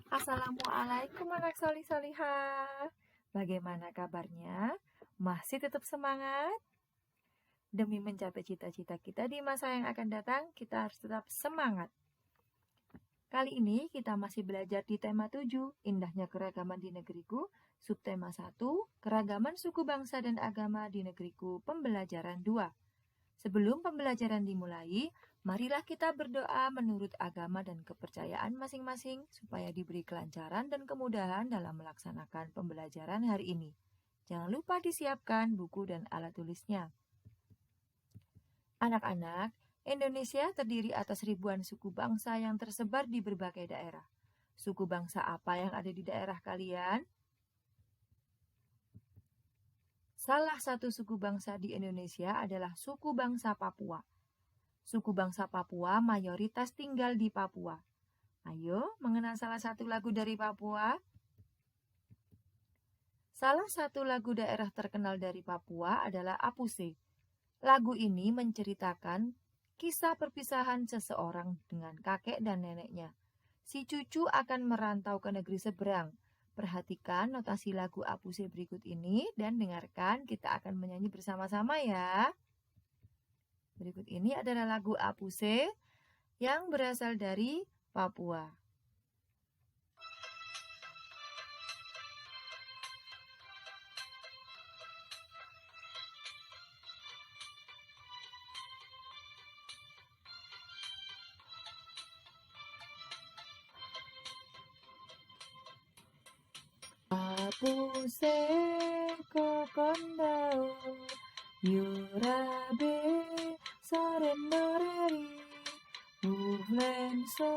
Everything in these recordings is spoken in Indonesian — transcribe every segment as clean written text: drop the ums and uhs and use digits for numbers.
Assalamualaikum anak solih-solihah. Bagaimana kabarnya? Masih tetap semangat? Demi mencapai cita-cita kita di masa yang akan datang, kita harus tetap semangat. Kali ini kita masih belajar di tema 7, Indahnya Keragaman di Negeriku, subtema 1, Keragaman Suku Bangsa dan Agama di Negeriku, pembelajaran 2. Sebelum pembelajaran dimulai, marilah kita berdoa menurut agama dan kepercayaan masing-masing supaya diberi kelancaran dan kemudahan dalam melaksanakan pembelajaran hari ini. Jangan lupa disiapkan buku dan alat tulisnya. Anak-anak, Indonesia terdiri atas ribuan suku bangsa yang tersebar di berbagai daerah. Suku bangsa apa yang ada di daerah kalian? Salah satu suku bangsa di Indonesia adalah suku bangsa Papua. Suku bangsa Papua mayoritas tinggal di Papua. Ayo, mengenal salah satu lagu dari Papua? Salah satu lagu daerah terkenal dari Papua adalah Apuse. Lagu ini menceritakan kisah perpisahan seseorang dengan kakek dan neneknya. Si cucu akan merantau ke negeri seberang. Perhatikan notasi lagu Apuse berikut ini dan dengarkan, kita akan menyanyi bersama-sama ya. Berikut ini adalah lagu Apuse yang berasal dari Papua. Apuse kokondao yurabe sorendoreri uhlenso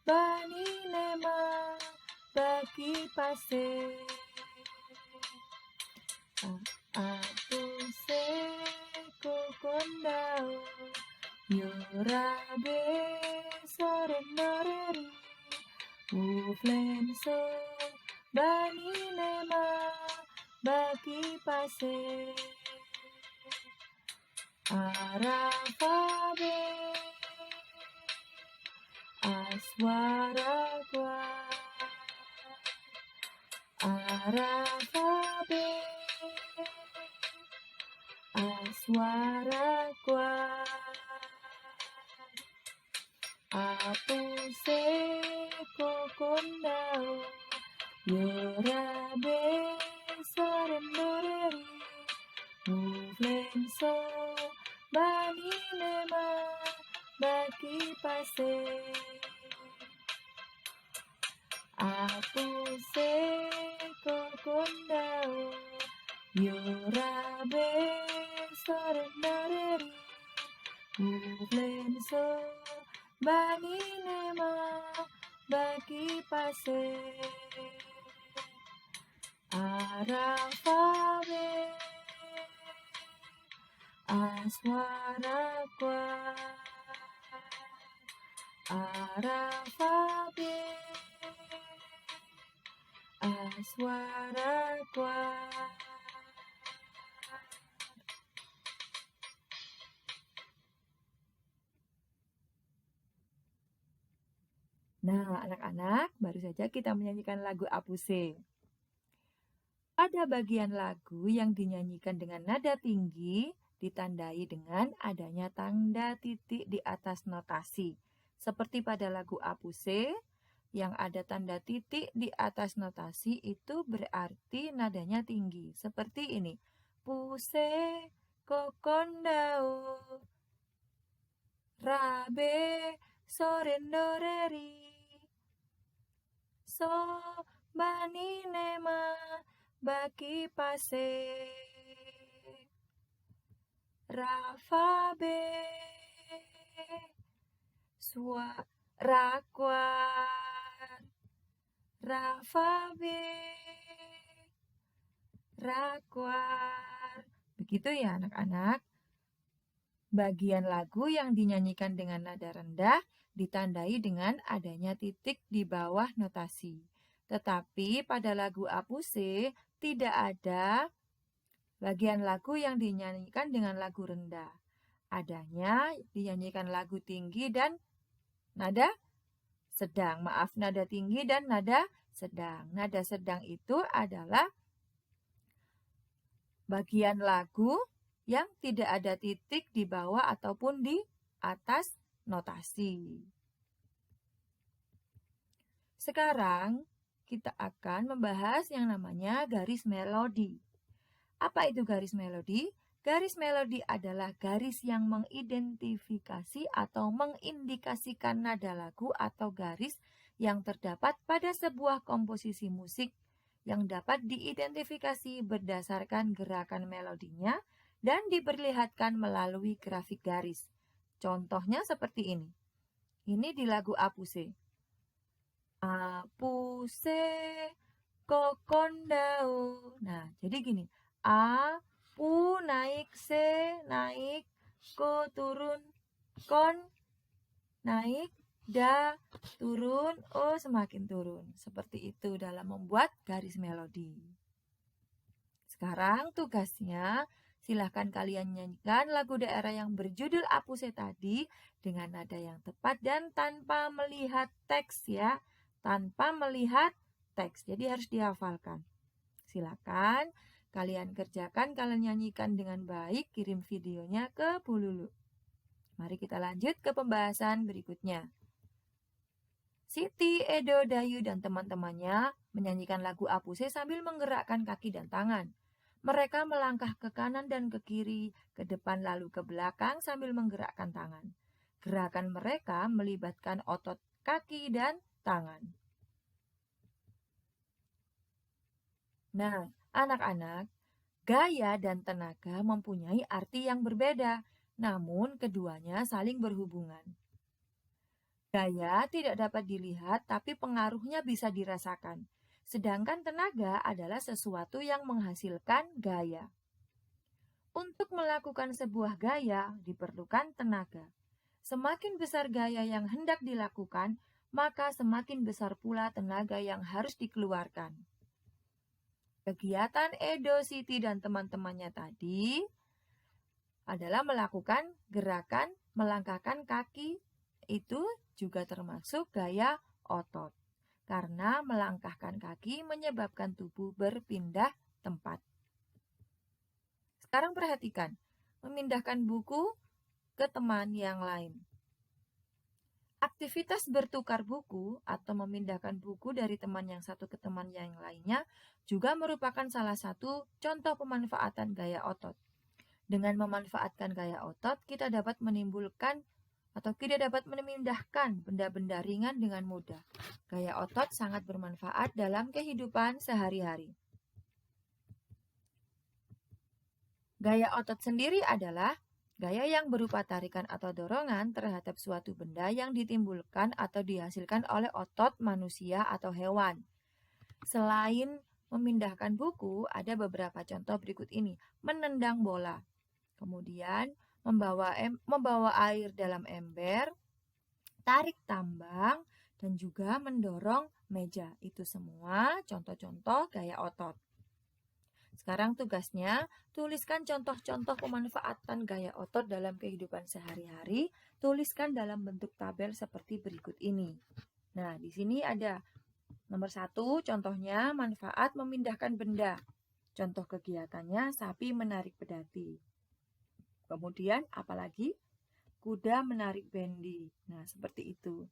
bani nema baki pase apuse kokondao yurabe sorendoreri uhlenso bani nema baki pase arafabe aswara kwa arafabe aswara kwa apuse kokondao yorabe sorendoreri uflenso bani nema baki pase apuse kokondao yorabe sorendoreri uflenso bani nema baki pase arafabe aswara kwa arafabe aswara kwa. Nah, anak-anak, baru saja kita menyanyikan lagu Apuse. Pada bagian lagu yang dinyanyikan dengan nada tinggi, ditandai dengan adanya tanda titik di atas notasi. Seperti pada lagu Apuse, yang ada tanda titik di atas notasi itu berarti nadanya tinggi. Seperti ini. Puse kokondao rabe sorendoreri so bani nema baki pase rafabe rakwar rafabe rakwar. Begitu ya anak-anak. Bagian lagu yang dinyanyikan dengan nada rendah ditandai dengan adanya titik di bawah notasi. Tetapi pada lagu Apuse tidak ada bagian lagu yang dinyanyikan dengan lagu rendah. Adanya dinyanyikan lagu tinggi dan nada sedang. Maaf, nada tinggi dan nada sedang. Nada sedang itu adalah bagian lagu yang tidak ada titik di bawah ataupun di atas notasi. Sekarang kita akan membahas yang namanya garis melodi. Apa itu garis melodi? Garis melodi adalah garis yang mengidentifikasi atau mengindikasikan nada lagu atau garis yang terdapat pada sebuah komposisi musik yang dapat diidentifikasi berdasarkan gerakan melodinya dan diperlihatkan melalui grafik garis. Contohnya seperti ini. Ini di lagu Apuse. Apuse kokondau. Nah, jadi gini. A, pu naik, se naik, ko turun, kon naik, da turun, o semakin turun. Seperti itu dalam membuat garis melodi. Sekarang tugasnya, silahkan kalian nyanyikan lagu daerah yang berjudul Apuse tadi dengan nada yang tepat dan tanpa melihat teks ya. Tanpa melihat teks, jadi harus dihafalkan. Silakan kalian kerjakan, kalian nyanyikan dengan baik, kirim videonya ke Bu Lulu. Mari kita lanjut ke pembahasan berikutnya. Siti, Edo, Dayu, dan teman-temannya menyanyikan lagu Apuse sambil menggerakkan kaki dan tangan. Mereka melangkah ke kanan dan ke kiri, ke depan lalu ke belakang sambil menggerakkan tangan. Gerakan mereka melibatkan otot kaki dan tangan. Nah, anak-anak, gaya dan tenaga mempunyai arti yang berbeda, namun keduanya saling berhubungan. Gaya tidak dapat dilihat, tapi pengaruhnya bisa dirasakan. Sedangkan tenaga adalah sesuatu yang menghasilkan gaya. Untuk melakukan sebuah gaya, diperlukan tenaga. Semakin besar gaya yang hendak dilakukan, maka semakin besar pula tenaga yang harus dikeluarkan. Kegiatan Edo, Siti, dan teman-temannya tadi adalah melakukan gerakan melangkahkan kaki, itu juga termasuk gaya otot. Karena melangkahkan kaki menyebabkan tubuh berpindah tempat. Sekarang perhatikan, memindahkan buku ke teman yang lain. Aktivitas bertukar buku atau memindahkan buku dari teman yang satu ke teman yang lainnya juga merupakan salah satu contoh pemanfaatan gaya otot. Dengan memanfaatkan gaya otot, kita dapat menimbulkan atau kita dapat memindahkan benda-benda ringan dengan mudah. Gaya otot sangat bermanfaat dalam kehidupan sehari-hari. Gaya otot sendiri adalah gaya yang berupa tarikan atau dorongan terhadap suatu benda yang ditimbulkan atau dihasilkan oleh otot manusia atau hewan. Selain memindahkan buku, ada beberapa contoh berikut ini. Menendang bola, kemudian membawa air dalam ember, tarik tambang, dan juga mendorong meja. Itu semua contoh-contoh gaya otot. Sekarang tugasnya, tuliskan contoh-contoh pemanfaatan gaya otot dalam kehidupan sehari-hari. Tuliskan dalam bentuk tabel seperti berikut ini. Nah, di sini ada nomor 1, contohnya manfaat memindahkan benda. Contoh kegiatannya, sapi menarik pedati. Kemudian apalagi? Kuda menarik bendi. Nah, seperti itu.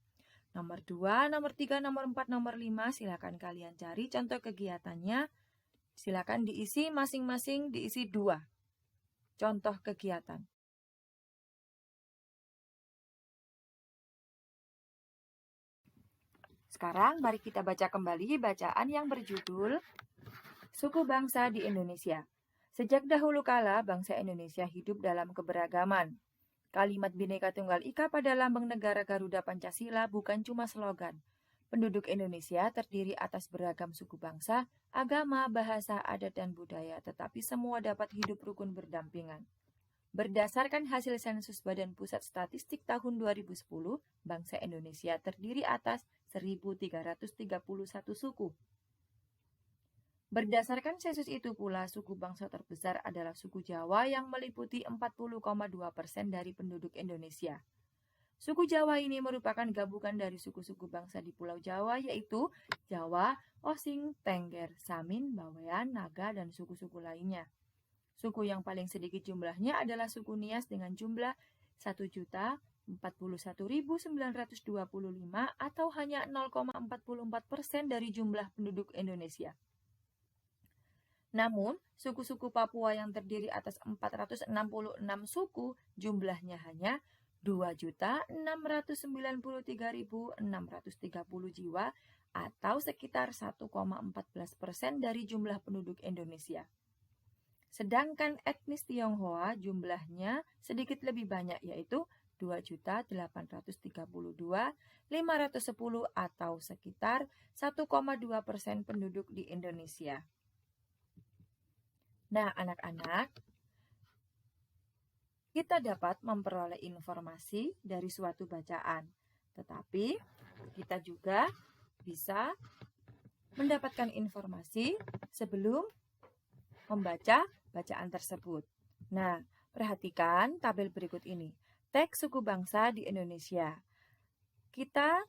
Nomor 2, nomor 3, nomor 4, nomor 5, silakan kalian cari contoh kegiatannya. Silakan diisi masing-masing, diisi 2. Contoh kegiatan. Sekarang mari kita baca kembali bacaan yang berjudul Suku Bangsa di Indonesia. Sejak dahulu kala, bangsa Indonesia hidup dalam keberagaman. Kalimat Bhinneka Tunggal Ika pada lambang negara Garuda Pancasila bukan cuma slogan. Penduduk Indonesia terdiri atas beragam suku bangsa, agama, bahasa, adat, dan budaya, tetapi semua dapat hidup rukun berdampingan. Berdasarkan hasil sensus Badan Pusat Statistik tahun 2010, bangsa Indonesia terdiri atas 1.331 suku. Berdasarkan sensus itu pula, suku bangsa terbesar adalah suku Jawa yang meliputi 40,2% dari penduduk Indonesia. Suku Jawa ini merupakan gabungan dari suku-suku bangsa di Pulau Jawa, yaitu Jawa, Osing, Tengger, Samin, Bawean, Naga, dan suku-suku lainnya. Suku yang paling sedikit jumlahnya adalah suku Nias dengan jumlah 1.041.925 atau hanya 0,44% dari jumlah penduduk Indonesia. Namun, suku-suku Papua yang terdiri atas 466 suku jumlahnya hanya 2.693.630 jiwa atau sekitar 1,14% dari jumlah penduduk Indonesia. Sedangkan etnis Tionghoa jumlahnya sedikit lebih banyak, yaitu 2.832.510 atau sekitar 1,2% penduduk di Indonesia. Nah, anak-anak, kita dapat memperoleh informasi dari suatu bacaan, tetapi kita juga bisa mendapatkan informasi sebelum membaca bacaan tersebut. Nah, perhatikan tabel berikut ini. Teks suku bangsa di Indonesia. Kita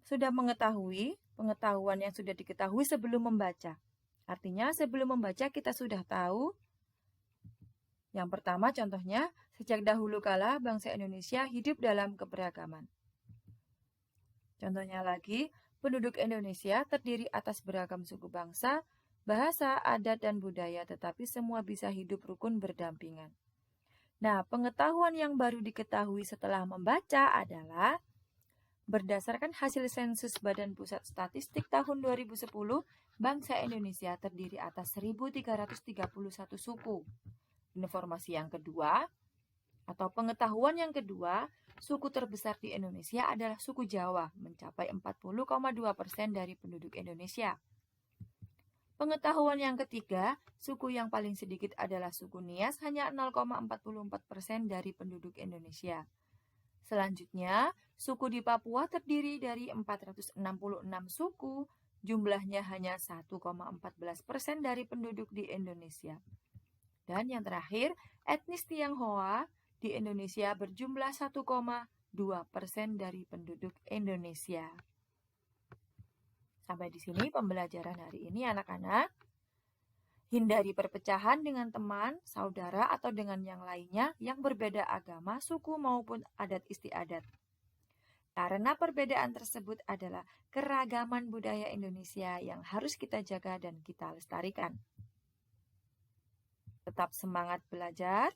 sudah mengetahui pengetahuan yang sudah diketahui sebelum membaca. Artinya sebelum membaca kita sudah tahu. Yang pertama contohnya, sejak dahulu kala bangsa Indonesia hidup dalam keberagaman. Contohnya lagi, penduduk Indonesia terdiri atas beragam suku bangsa, bahasa, adat, dan budaya, tetapi semua bisa hidup rukun berdampingan. Nah, pengetahuan yang baru diketahui setelah membaca adalah berdasarkan hasil sensus Badan Pusat Statistik tahun 2010, bangsa Indonesia terdiri atas 1.331 suku. Informasi yang kedua, atau pengetahuan yang kedua, suku terbesar di Indonesia adalah suku Jawa, mencapai 40,2% dari penduduk Indonesia. Pengetahuan yang ketiga, suku yang paling sedikit adalah suku Nias, hanya 0,44% dari penduduk Indonesia. Selanjutnya, suku di Papua terdiri dari 466 suku, jumlahnya hanya 1,14% dari penduduk di Indonesia. Dan yang terakhir, etnis Tionghoa di Indonesia berjumlah 1,2% dari penduduk Indonesia. Sampai di sini pembelajaran hari ini, anak-anak. Hindari perpecahan dengan teman, saudara, atau dengan yang lainnya yang berbeda agama, suku, maupun adat istiadat. Karena perbedaan tersebut adalah keragaman budaya Indonesia yang harus kita jaga dan kita lestarikan. Tetap semangat belajar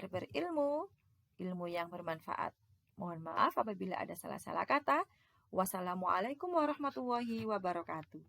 berilmu, ilmu yang bermanfaat. Mohon maaf apabila ada salah-salah kata. Wassalamualaikum warahmatullahi wabarakatuh.